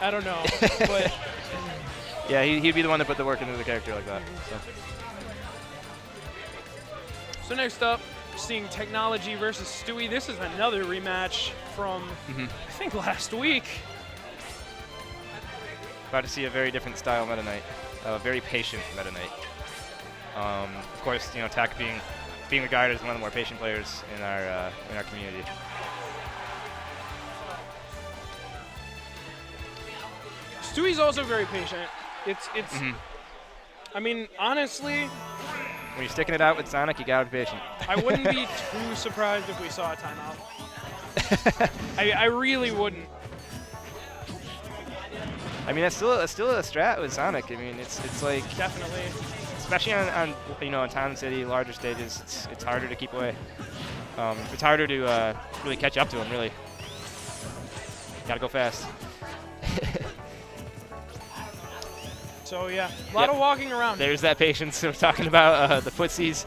I don't know. But yeah, he'd be the one to put the work into the character like that. So next up, seeing Technology versus Stewy. This is another rematch from, I think, last week. About to see a very different style Meta Knight. Very patient Meta Knight. Of course, you know, Tech being regarded as one of the more patient players in our community. Stewy's also very patient. It's. I mean, honestly, when you're sticking it out with Sonic, you gotta be patient. I wouldn't be too surprised if we saw a timeout. I really wouldn't. I mean, that's still a strat with Sonic. I mean, it's like definitely, especially on you know, in Town City, larger stages, it's harder to keep away. It's harder to really catch up to him. Really, gotta go fast. So yeah, a lot of walking around. There's that patience we're talking about. The footsies.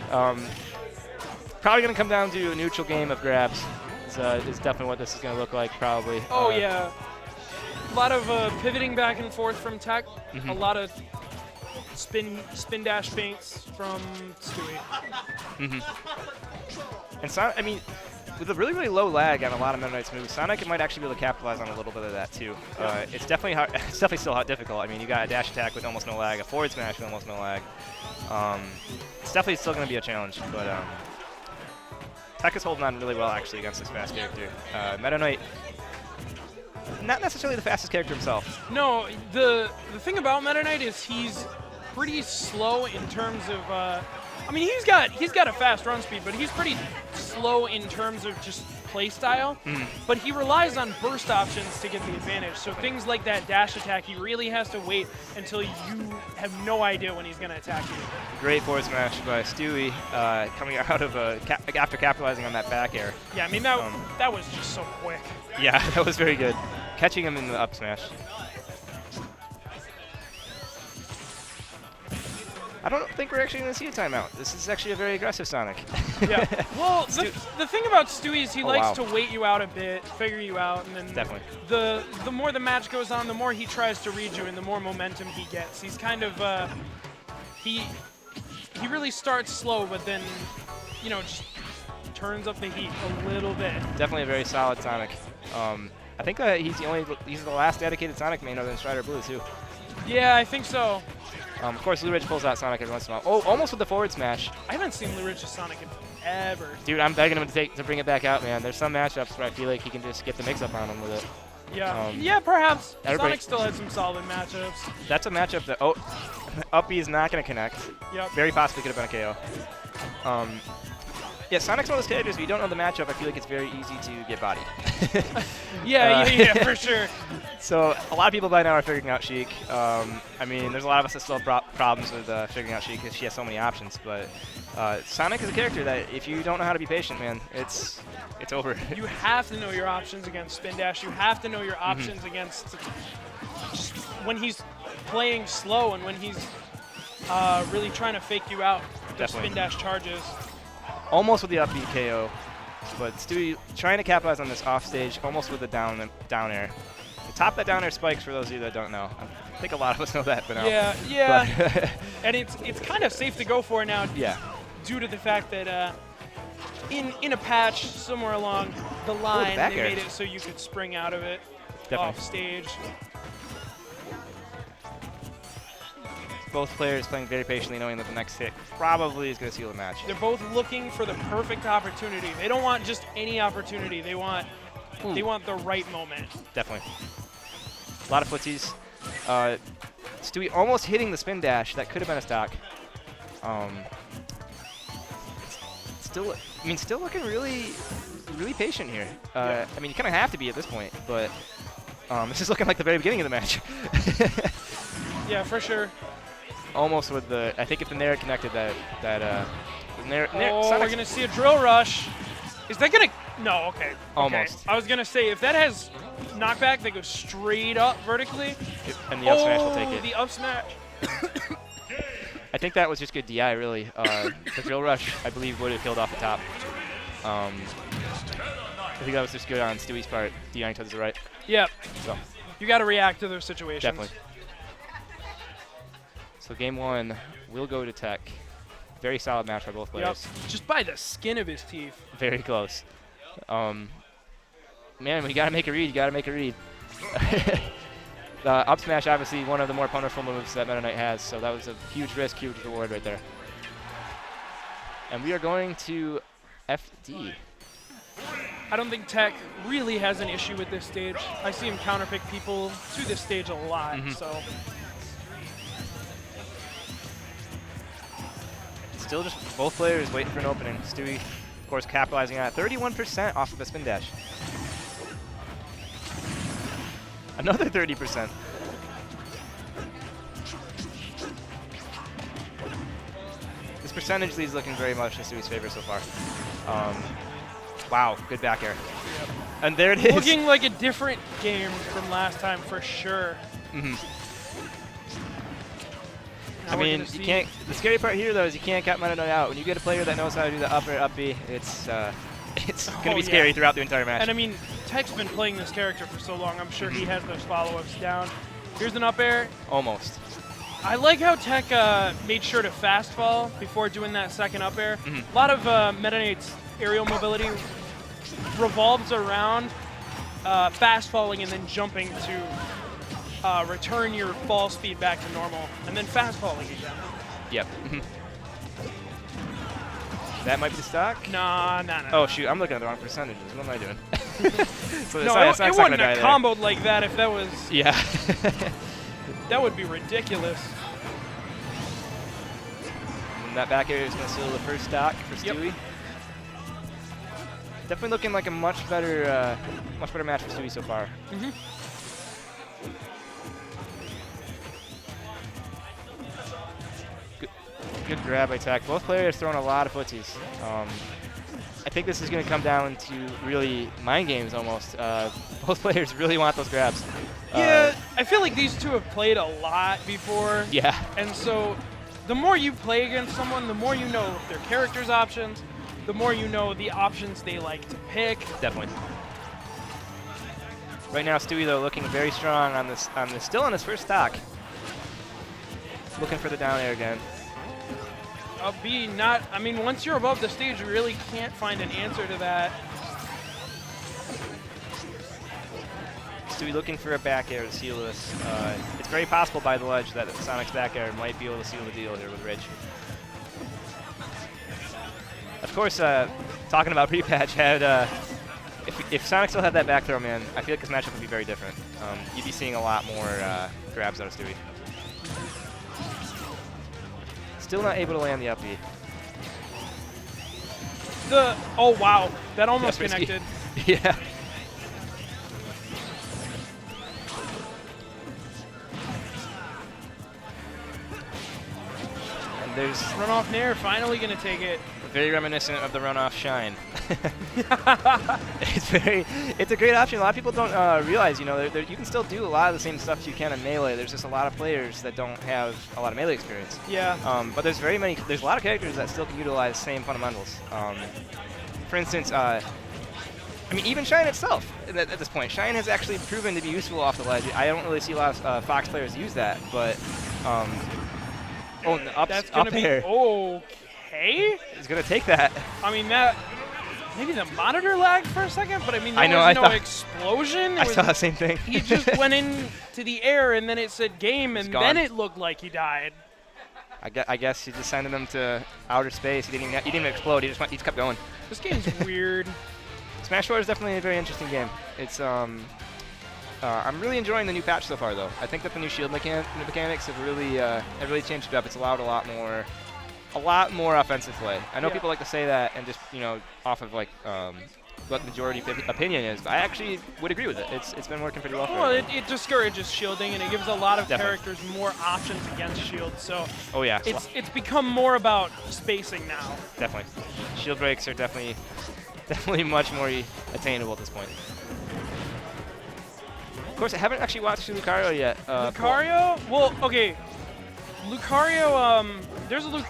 Probably gonna come down to a neutral game of grabs. Is definitely what this is gonna look like. Probably. Oh yeah. A lot of pivoting back and forth from Tech. A lot of spin dash feints from Stewy. And Sonic, I mean, with a really low lag on a lot of Meta Knight's moves, Sonic might actually be able to capitalize on a little bit of that too. It's definitely hard. It's definitely still difficult. I mean, you got a dash attack with almost no lag, a forward smash with almost no lag. It's definitely still going to be a challenge, but Tech is holding on really well actually against this fast character. Meta Knight, not necessarily the fastest character himself. No, the thing about Meta Knight is he's pretty slow in terms of. I mean, he's got a fast run speed, but he's pretty slow in terms of just play style. But he relies on burst options to get the advantage. So things like that dash attack, he really has to wait until you have no idea when he's going to attack you. Great forward smash by Stewy, coming out of after capitalizing on that back air. Yeah, I mean that was just so quick. Yeah, that was very good. Catching him in the up smash. I don't think we're actually going to see a timeout. This is actually a very aggressive Sonic. Yeah. Well, the thing about Stewy is he likes to wait you out a bit, figure you out, and then definitely the more the match goes on, the more he tries to read you, and the more momentum he gets. He's kind of he really starts slow, but then just turns up the heat a little bit. Definitely a very solid Sonic. I think he's the last dedicated Sonic main other than Strider Blue too. Yeah, I think so. Of course, Blue Ridge pulls out Sonic every once in a while. Oh, almost with the forward smash. I haven't seen Blue Ridge's Sonic ever. Dude, I'm begging him to bring it back out, man. There's some matchups where I feel like he can just get the mix-up on him with it. Yeah, yeah, perhaps. Sonic still had some solid matchups. That's a matchup that, up B is not going to connect. Yep. Very possibly could have been a KO. Yeah, Sonic's one of those characters, if you don't know the matchup, I feel like it's very easy to get bodied. yeah, for sure. So a lot of people by now are figuring out Sheik. I mean, there's a lot of us that still have problems with figuring out Sheik because she has so many options. But Sonic is a character that if you don't know how to be patient, man, it's over. You have to know your options against Spin Dash. You have to know your options against just when he's playing slow and when he's really trying to fake you out with the Spin Dash charges. Almost with the up B KO, but Stewy trying to capitalize on this off stage, almost with the down air. The top that down air spikes, for those of you that don't know. I think a lot of us know that, but no. Yeah. And it's kind of safe to go for now. Yeah. Due to the fact that in a patch somewhere along the line, they made it so you could spring out of it off stage. Both players playing very patiently, knowing that the next hit probably is going to seal the match. They're both looking for the perfect opportunity. They don't want just any opportunity. They want the right moment. Definitely. A lot of footsies. Stewy almost hitting the spin dash. That could have been a stock. Still looking really patient here. I mean, you kind of have to be at this point, but this is looking like the very beginning of the match. Yeah, for sure. Almost with the, I think if the Nair connected we're going to see a drill rush. Is that going to, no, okay. Almost. I was going to say, if that has knockback that goes straight up vertically. And the up smash will take it. The up smash. I think that was just good DI, really. The drill rush, I believe, would have killed off the top. I think that was just good on Stewy's part, DIing to the right. Yep. So. You got to react to those situations. Definitely. So game 1 will go to Tech. Very solid match for both players. Yep. Just by the skin of his teeth. Very close. Man, we got to make a read. You got to make a read. Up smash, obviously, one of the more powerful moves that Meta Knight has, so that was a huge risk, huge reward right there. And we are going to FD. I don't think Tech really has an issue with this stage. I see him counterpick people to this stage a lot, so. Still just both players waiting for an opening. Stewy, of course, capitalizing on it. 31% off of a spin dash. Another 30%. This percentage lead is looking very much in Stewy's favor so far. Wow, good back air. Yep. And there it is. Looking like a different game from last time for sure. I mean, you can't. The scary part here, though, is you can't cut Meta Knight out. When you get a player that knows how to do the up air, up B, it's going to be scary throughout the entire match. And I mean, Tech's been playing this character for so long. I'm sure he has those follow-ups down. Here's an up air. Almost. I like how Tech made sure to fast fall before doing that second up air. A lot of Meta Knight's aerial mobility revolves around fast falling and then jumping to return your fall speed back to normal, and then fast falling again. Yep. That might be the stock? Nah. Oh, shoot, I'm looking at the wrong percentages. What am I doing? So No, it wouldn't have comboed like that if that was... Yeah. That would be ridiculous. And that back area is going to seal the first stock for Stewy. Definitely looking like a much better match for Stewy so far. Good grab by Tech. Both players throwing a lot of footsies. I think this is going to come down to really mind games almost. Both players really want those grabs. Yeah, I feel like these two have played a lot before. Yeah. And so the more you play against someone, the more you know their character's options, the more you know the options they like to pick. Definitely. Right now, Stewy, though, looking very strong on this, still on his first stock. Looking for the down air again. I mean, once you're above the stage, you really can't find an answer to that. Stewy looking for a back air to seal this. It's very possible by the ledge that Sonic's back air might be able to seal the deal here with Ridge. Of course, talking about pre-patch, if Sonic still had that back throw, man, I feel like this matchup would be very different. You'd be seeing a lot more grabs out of Stewy. Still not able to land the up B. Oh wow, that almost connected. Yeah. And there's Runoff Nair finally gonna take it. very reminiscent of the runoff Shine. It's a great option. A lot of people don't realize, you know, you can still do a lot of the same stuff you can in Melee. There's just a lot of players that don't have a lot of Melee experience. Yeah. But there's a lot of characters that still can utilize the same fundamentals. For instance, I mean, even Shine itself, at this point, Shine has actually proven to be useful off the ledge. I don't really see a lot of Fox players use that, but That's gonna be air. Okay. He's gonna take that. I mean, maybe the monitor lagged for a second, but I mean, there was no explosion. I saw the same thing. He just went into the air, and then it said game, and then it looked like he died. I guess he just sent him to outer space. He didn't even explode. He just kept going. This game's weird. Smash 4 is definitely a very interesting game. It's I'm really enjoying the new patch so far, though. I think that the new shield mechanics have really changed it up. It's allowed a lot more offensive play. I know people like to say that and just, you know, off of like what the majority opinion is. But I actually would agree with it. It's been working pretty well for Well, it discourages shielding, and it gives a lot of characters more options against shield. So it's become more about spacing now. Definitely. Shield breaks are definitely much more attainable at this point. Of course, I haven't actually watched Lucario yet. Lucario? Well, okay. Lucario, there's the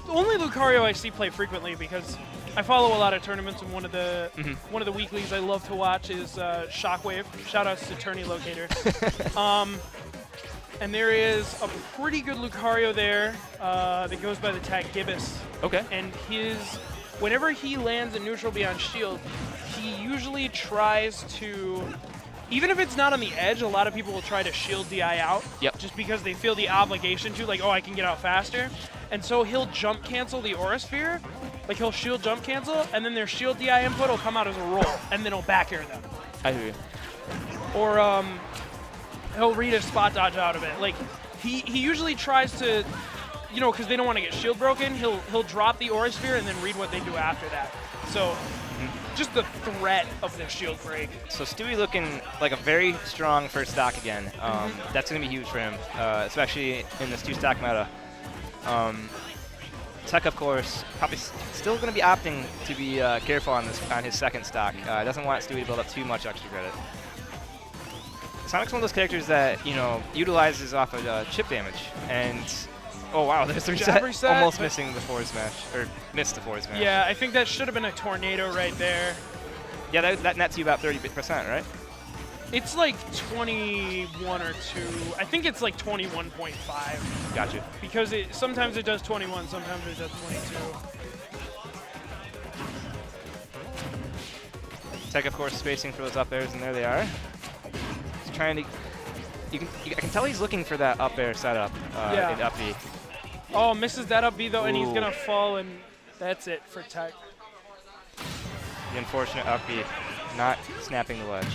only Lucario I see play frequently because I follow a lot of tournaments, and one of the weeklies I love to watch is Shockwave. Shout outs to Tourney Locator. And there is a pretty good Lucario there that goes by the tag Gibbous. Okay. And whenever he lands a neutral beyond shield, he usually tries to, even if it's not on the edge, a lot of people will try to shield DI out. Yep. Just because they feel the obligation to, like, oh, I can get out faster. And so he'll jump cancel the Aura Sphere. Like, he'll shield jump cancel, and then their shield DI input will come out as a roll, and then he'll back air them. I hear you. Or he'll read a spot dodge out of it. Like, he usually tries to, you know, because they don't want to get shield broken, he'll drop the Aura Sphere and then read what they do after that. So just the threat of the shield break. So Stewy looking like a very strong first stock again. That's going to be huge for him, especially in this 2-stock meta. Tech, of course, probably still going to be opting to be careful on his second stock. Doesn't want Stewy to build up too much extra credit. Sonic's one of those characters that, you know, utilizes off of chip damage. And, oh wow, there's the reset. Almost missing the forward smash, or missed the forward smash. Yeah, I think that should have been a tornado right there. Yeah, that nets you about 30%, right? It's like 21 or 2. I think it's like 21.5. Gotcha. Because sometimes it does 21, sometimes it does 22. Tech, of course, spacing for those up airs, and there they are. He's trying to. I can tell he's looking for that up air setup in up B. Oh, misses that up B though, and he's Ooh. gonna fall, and that's it for Tech. The unfortunate up B, not snapping the ledge.